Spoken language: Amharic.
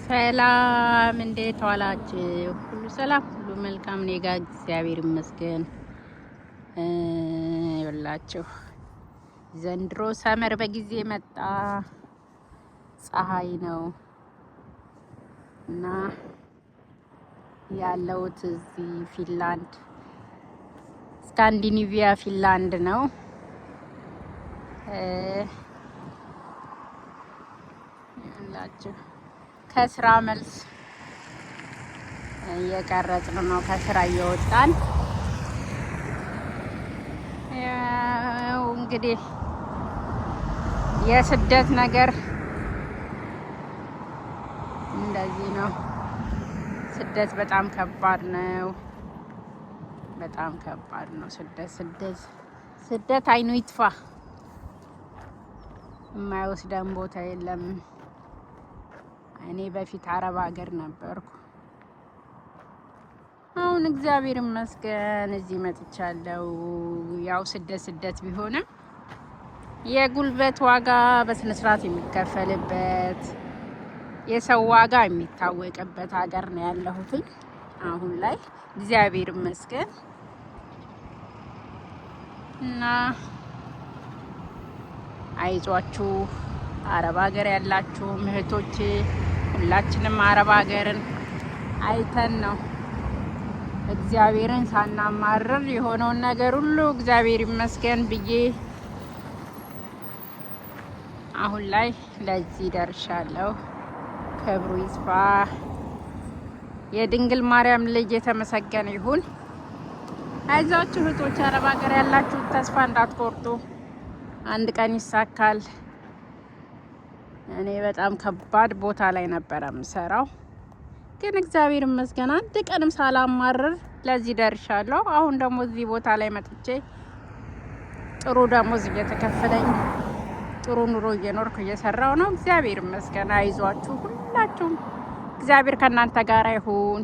ሰላም እንዴት ዋላችሁ? ሁሉ ሰላም፣ ሁሉ መልካም። እኔ ጋር እግዚአብሔር ይመስገን። ይኸውላችሁ ዘንድሮ ሰመር በጊዜ መጣ። ፀሐይ ነው እና ያለሁት እዚህ ፊንላንድ ስካንዲኔቪያ ፊንላንድ ነው። ይኸውላችሁ ከስራ መልስ እየቀረጽን ነው። ከስራ እየወጣን ያው እንግዲህ የስደት ነገር እንደዚህ ነው። ስደት በጣም ከባድ ነው። በጣም ከባድ ነው። ስደት አይኑ ይጥፋ። የማይወስደን ቦታ የለም። እኔ በፊት አረብ ሀገር ነበርኩ። አሁን እግዚአብሔር ይመስገን እዚህ መጥቻለሁ። ያው ስደት ቢሆንም የጉልበት ዋጋ በስነ ስርዓት የሚከፈልበት የሰው ዋጋ የሚታወቅበት ሀገር ነው ያለሁት አሁን ላይ እግዚአብሔር ይመስገን። እና አይዟችሁ አረብ ሀገር ያላችሁ እህቶች፣ ሁላችንም አረብ ሀገርን አይተን ነው እግዚአብሔርን ሳናማርር የሆነውን ነገር ሁሉ እግዚአብሔር ይመስገን ብዬ አሁን ላይ ለዚህ ደርሻለሁ። ክብሩ ይስፋ። የድንግል ማርያም ልጅ የተመሰገነ ይሁን። አይዟችሁ እህቶች፣ አረብ ሀገር ያላችሁ ተስፋ እንዳትቆርጡ፣ አንድ ቀን ይሳካል። እኔ በጣም ከባድ ቦታ ላይ ነበረ የምሰራው፣ ግን እግዚአብሔር ይመስገን አንድ ቀንም ሳላማርር ለዚህ ደርሻለሁ። አሁን ደግሞ እዚህ ቦታ ላይ መጥቼ ጥሩ ደሞዝ እየተከፈለኝ ጥሩ ኑሮ እየኖርኩ እየሰራው ነው። እግዚአብሔር ይመስገን። አይዟችሁ ሁላችሁም፣ እግዚአብሔር ከእናንተ ጋር ይሁን።